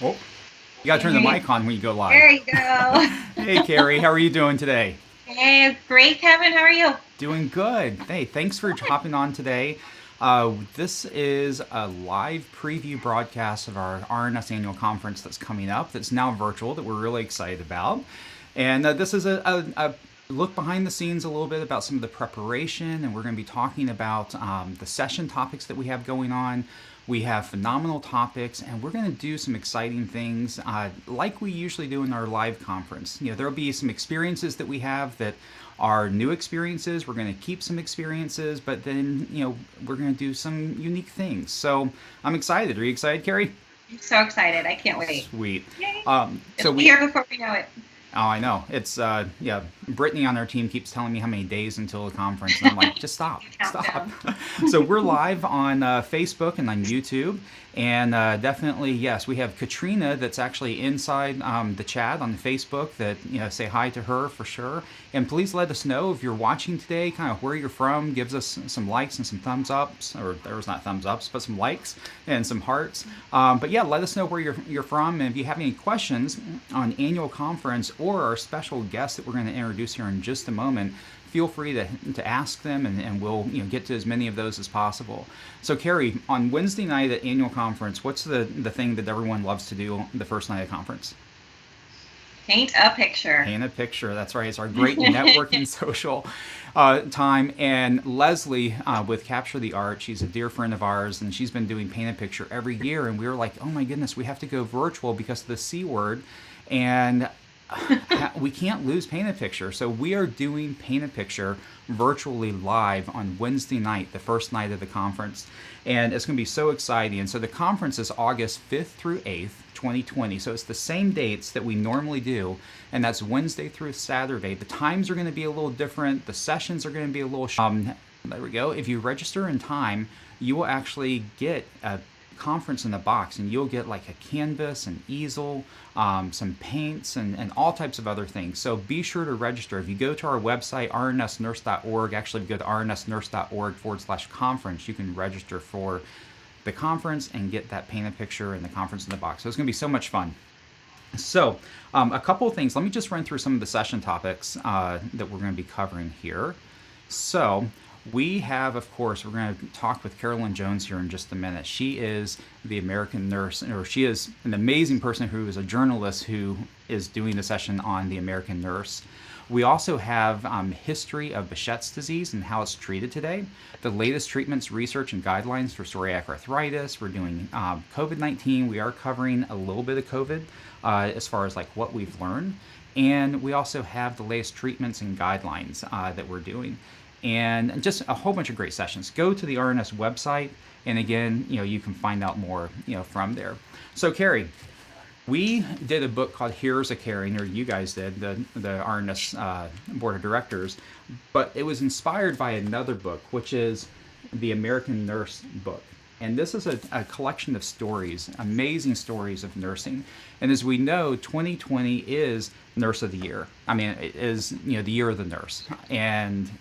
Oh, you got to turn the mic on when you go live. There you go. Hey, Carrie, how are you doing today? Hey, great, Kevin. How are you? Doing good. Hey, thanks for hopping on today. This is a live preview broadcast of our RNS annual conference that's coming up, that's now virtual, that we're really excited about. And this is a look behind the scenes a little bit about some of the preparation, and we're going to be talking about the session topics that we have going on. We have phenomenal topics, and we're going to do some exciting things like we usually do in our live conference. You know, there'll be some experiences that we have that are new experiences. We're going to keep some experiences, but then, you know, we're going to do some unique things. So I'm excited. Are you excited, Carrie? I'm so excited. I can't wait. Sweet. Yay. So It'll be here before we know it. Oh, I know. It's, yeah, Brittany on our team keeps telling me how many days until the conference, and I'm like, just stop. So we're live on Facebook and on YouTube, and definitely, yes, we have Katrina that's actually inside the chat on Facebook that, you know, say hi to her for sure. And please let us know if you're watching today, kind of where you're from. Gives us some likes and some thumbs ups, or there was not thumbs ups, but some likes and some hearts. But yeah, let us know where you're from, and if you have any questions on annual conference or our special guest that we're going to introduce here in just a moment, feel free to ask them, and we'll, you know, get to as many of those as possible. So Carrie, on Wednesday night at annual conference, what's the thing that everyone loves to do the first night of conference? Paint a picture. Paint a picture. That's right. It's our great networking social time. And Leslie with Capture the Art, she's a dear friend of ours, and she's been doing Paint a Picture every year. And we were like, oh my goodness, we have to go virtual because of the C word. And we can't lose Paint a Picture. So we are doing Paint a Picture virtually live on Wednesday night, the first night of the conference. And it's going to be so exciting. And so the conference is August 5th through 8th, 2020. So it's the same dates that we normally do. And that's Wednesday through Saturday. The times are going to be a little different. The sessions are going to be a little there we go. If you register in time, you will actually get a conference in a box, and you'll get like a canvas, an easel, some paints, and all types of other things. So be sure to register. If you go to our website, rnsnurse.org, actually if you go to rnsnurse.org/conference, you can register for the conference and get that Paint a Picture and the conference in the box. So it's going to be so much fun. So a couple of things. Let me just run through some of the session topics that we're going to be covering here. So we have, of course, we're going to talk with Carolyn Jones here in just a minute. She is the American Nurse, or she is an amazing person who is a journalist who is doing the session on the American Nurse. We also have history of Behçet's disease and how it's treated today, the latest treatments, research, and guidelines for psoriatic arthritis. We're doing COVID-19. We are covering a little bit of COVID as far as like what we've learned. And we also have the latest treatments and guidelines that we're doing. And just a whole bunch of great sessions. Go to the RNS website, and again, you know, you can find out more, you know, from there. So Carrie, we did a book called Here's a Carrie, or you guys did, the RNS Board of Directors, but it was inspired by another book, which is the American Nurse book. And this is a collection of stories, amazing stories of nursing. And as we know, 2020 is Nurse of the Year. I mean, it is, you know, the year of the nurse. And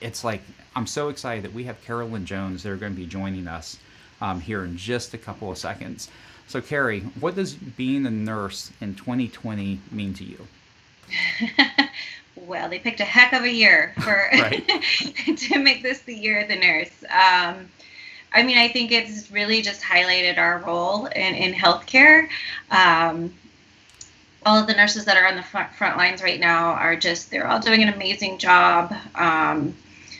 it's like, I'm so excited that we have Carolyn Jones. They're going to be joining us here in just a couple of seconds. So Carrie, what does being a nurse in 2020 mean to you? Well, they picked a heck of a year for to make this the year of the nurse. I mean, I think it's really just highlighted our role in healthcare. All of the nurses that are on the front lines right now are they're all doing an amazing job.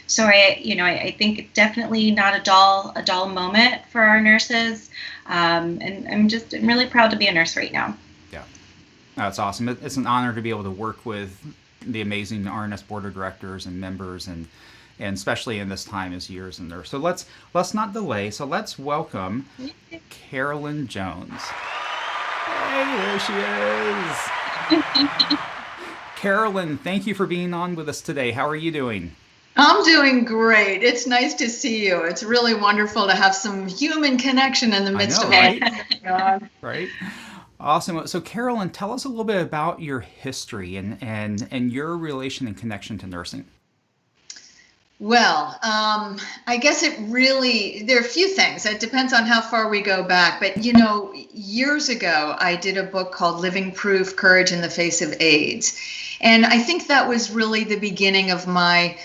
So I think definitely not a dull moment for our nurses. And I'm really proud to be a nurse right now. Yeah, that's awesome. It's an honor to be able to work with the amazing RNS Board of Directors and members, and especially in this time as years in nurse. So let's not delay. So let's welcome Carolyn Jones. Hey, there she is. Carolyn, thank you for being on with us today. How are you doing? I'm doing great. It's nice to see you. It's really wonderful to have some human connection in the midst of it. Right? Right. Awesome. So Carolyn, tell us a little bit about your history and your relation and connection to nursing. Well, I guess there are a few things. It depends on how far we go back. But, years ago, I did a book called Living Proof: Courage in the Face of AIDS. And I think that was really the beginning of my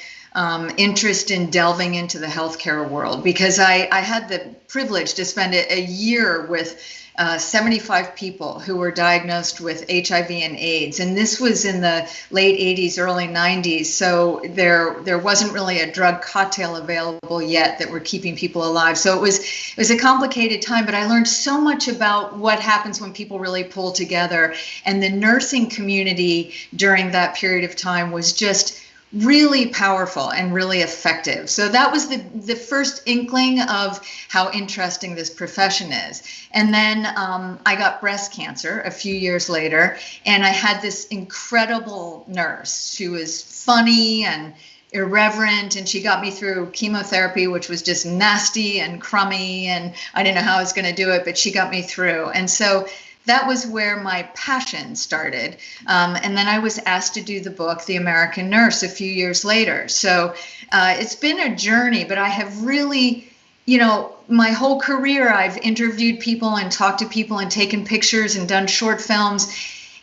interest in delving into the healthcare world, because I had the privilege to spend a year with 75 people who were diagnosed with HIV and AIDS. And this was in the late 80s, early 90s. So there wasn't really a drug cocktail available yet that were keeping people alive. So it was a complicated time, but I learned so much about what happens when people really pull together. And the nursing community during that period of time was just really powerful and really effective. So that was the first inkling of how interesting this profession is. And then I got breast cancer a few years later, and I had this incredible nurse. She was funny and irreverent, and she got me through chemotherapy, which was just nasty and crummy, and I didn't know how I was going to do it, but she got me through. And so that was where my passion started. And then I was asked to do the book, The American Nurse, a few years later. So it's been a journey, but I have really, my whole career, I've interviewed people and talked to people and taken pictures and done short films.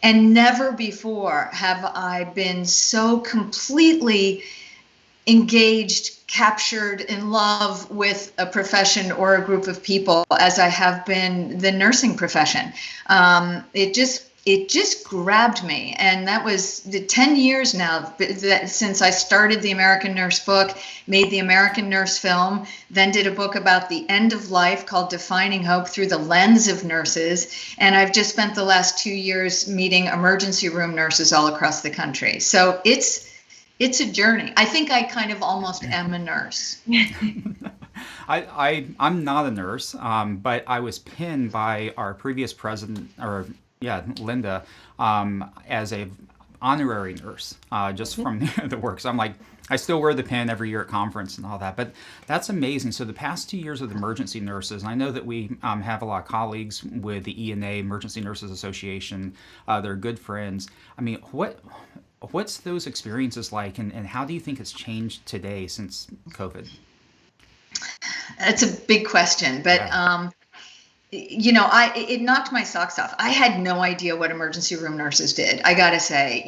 And never before have I been so completely engaged, captured, in love with a profession or a group of people as I have been the nursing profession. It just grabbed me. And that was the 10 years now since I started the American Nurse book, made the American Nurse film, then did a book about the end of life called Defining Hope through the lens of nurses. And I've just spent the last 2 years meeting emergency room nurses all across the country. So it's a journey. I think I kind of almost am a nurse. I'm not a nurse, but I was pinned by our previous president, Linda, as a honorary nurse, just from the work. So I'm like, I still wear the pin every year at conference and all that, but that's amazing. So the past 2 years with emergency nurses, and I know that we have a lot of colleagues with the ENA, Emergency Nurses Association. They're good friends. I mean, what's those experiences like, and how do you think it's changed today since COVID? That's a big question, but Yeah. it knocked my socks off. I had no idea what emergency room nurses did. I gotta say,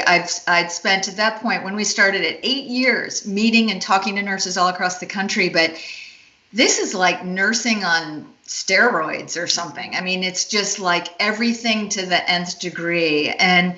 I'd spent at that point when we started it 8 years meeting and talking to nurses all across the country, but this is like nursing on steroids or something. I mean, it's just like everything to the nth degree, and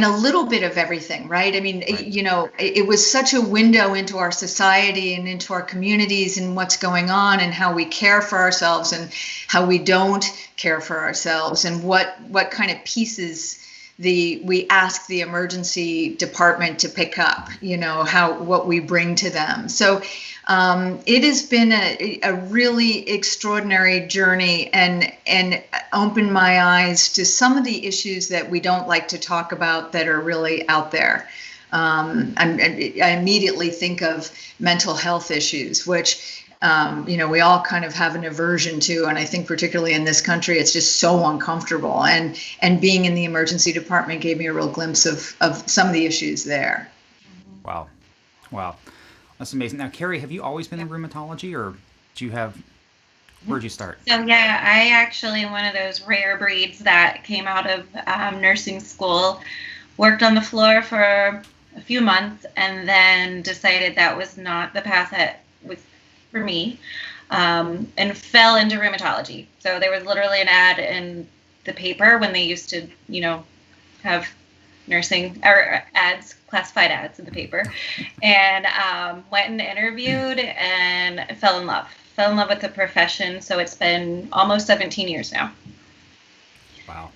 a little bit of everything, right? I mean, Right. it was such a window into our society and into our communities and what's going on and how we care for ourselves and how we don't care for ourselves, and what kind of pieces we ask the emergency department to pick up, what we bring to them. So it has been a really extraordinary journey, and opened my eyes to some of the issues that we don't like to talk about that are really out there. I immediately think of mental health issues, which we all kind of have an aversion to, and I think particularly in this country, it's just so uncomfortable. And being in the emergency department gave me a real glimpse of some of the issues there. Wow. That's amazing. Now, Carrie, have you always been in rheumatology, or where'd you start? So yeah, I actually one of those rare breeds that came out of nursing school, worked on the floor for a few months, and then decided that was not the path that was for me, and fell into rheumatology. So there was literally an ad in the paper when they used to, have nursing or ads, classified ads in the paper, and went and interviewed and fell in love with the profession. So it's been almost 17 years now. Wow.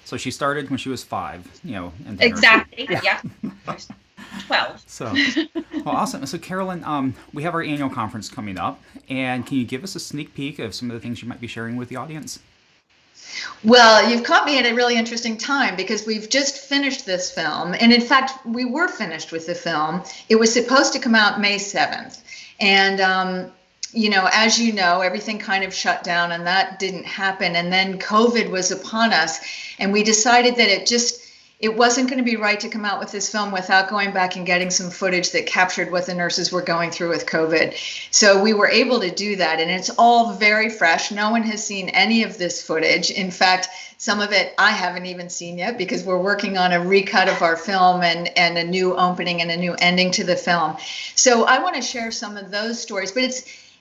So she started when she was 5, and Exactly. Yeah. 12. So, well, awesome. So, Carolyn, we have our annual conference coming up, and can you give us a sneak peek of some of the things you might be sharing with the audience? Well, you've caught me at a really interesting time, because we've just finished this film. And in fact, we were finished with the film. It was supposed to come out May 7th. And, as you know, everything kind of shut down, and that didn't happen. And then COVID was upon us, and we decided that it wasn't going to be right to come out with this film without going back and getting some footage that captured what the nurses were going through with COVID. So we were able to do that, and it's all very fresh. No one has seen any of this footage. In fact, some of it I haven't even seen yet because we're working on a recut of our film and a new opening and a new ending to the film. So I want to share some of those stories, but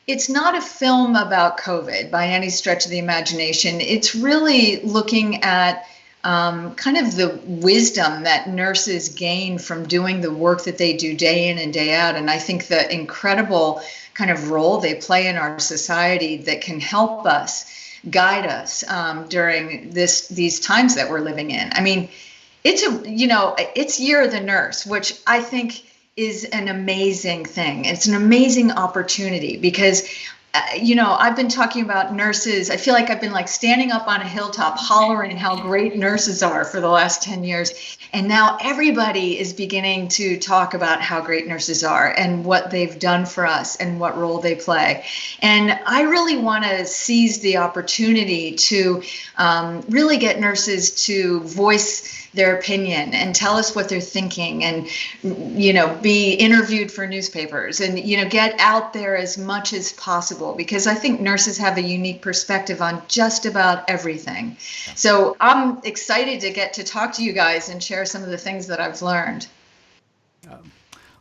it's not a film about COVID by any stretch of the imagination. It's really looking at kind of the wisdom that nurses gain from doing the work that they do day in and day out. And I think the incredible kind of role they play in our society that can help us, guide us during these times that we're living in. I mean, it's Year of the Nurse, which I think is an amazing thing. It's an amazing opportunity because I've been talking about nurses. I feel like I've been like standing up on a hilltop hollering how great nurses are for the last 10 years. And now everybody is beginning to talk about how great nurses are and what they've done for us and what role they play. And I really want to seize the opportunity to really get nurses to voice their opinion and tell us what they're thinking and, be interviewed for newspapers and, get out there as much as possible because I think nurses have a unique perspective on just about everything. So I'm excited to get to talk to you guys and share some of the things that I've learned.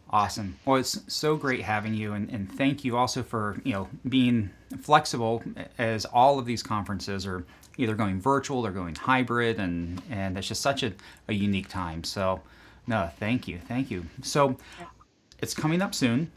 Awesome. Well, it's so great having you, and thank you also for being flexible as all of these conferences are either going virtual or going hybrid, and it's just such a unique time. So, no, thank you. So, it's coming up soon.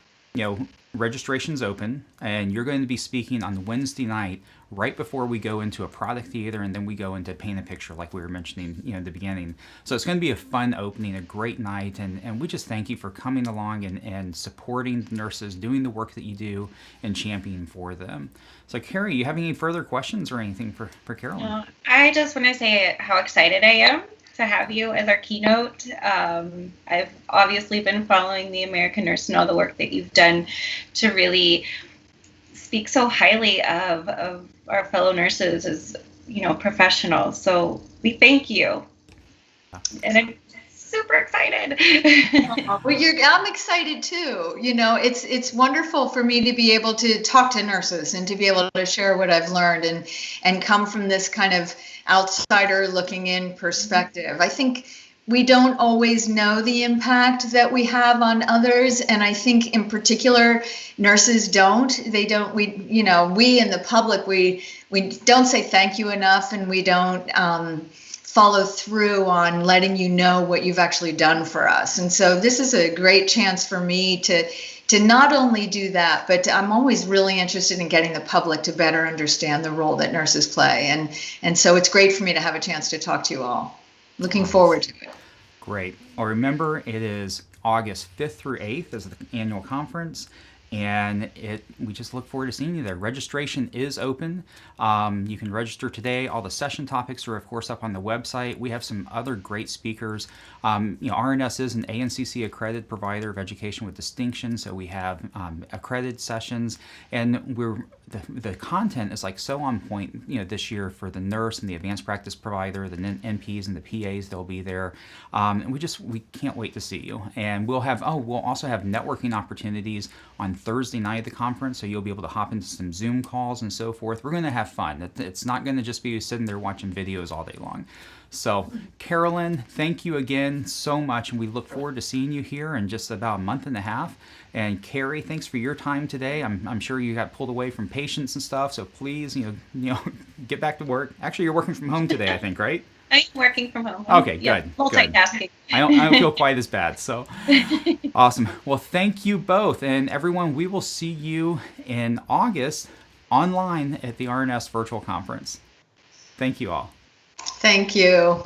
Registration's open, and you're going to be speaking on Wednesday night right before we go into a product theater, and then we go into Paint a Picture like we were mentioning at the beginning. So it's going to be a fun opening, a great night, and we just thank you for coming along and supporting the nurses, doing the work that you do, and championing for them. So Carrie, you have any further questions or anything for Carolyn? I just want to say how excited I am to have you as our keynote. I've obviously been following the American Nurse and all the work that you've done to really speak so highly of our fellow nurses as professionals. So we thank you, and I'm super excited. Well, I'm excited too. It's wonderful for me to be able to talk to nurses and to be able to share what I've learned and come from this kind of outsider looking in perspective. I think we don't always know the impact that we have on others. And I think in particular, nurses they don't, we in the public, we don't say thank you enough, and we don't follow through on letting you know what you've actually done for us. And so this is a great chance for me to not only do that, but I'm always really interested in getting the public to better understand the role that nurses play. And so it's great for me to have a chance to talk to you all. Looking forward to it. Great. Well, remember, it is August 5th through 8th is the annual conference, and we just look forward to seeing you there. Registration is open. You can register today. All the session topics are, of course, up on the website. We have some other great speakers. RNS is an ANCC accredited provider of education with distinction, so we have accredited sessions, and the content is like so on point this year for the nurse and the advanced practice provider, the NPs and the PAs. They'll be there, and we can't wait to see you. And we'll also have networking opportunities on Thursday night at the conference, so you'll be able to hop into some Zoom calls and so forth. We're going to have fun. It's not going to just be sitting there watching videos all day long. So, Carolyn, thank you again so much, and we look forward to seeing you here in just about a month and a half. And Carrie, thanks for your time today. I'm sure you got pulled away from patients and stuff, so please, get back to work. Actually, you're working from home today, I think, right? I'm working from home. Okay, yeah, good. Multitasking. Good. I don't feel quite as bad. So awesome. Well, thank you both, and everyone. We will see you in August online at the RNS virtual conference. Thank you all. Thank you.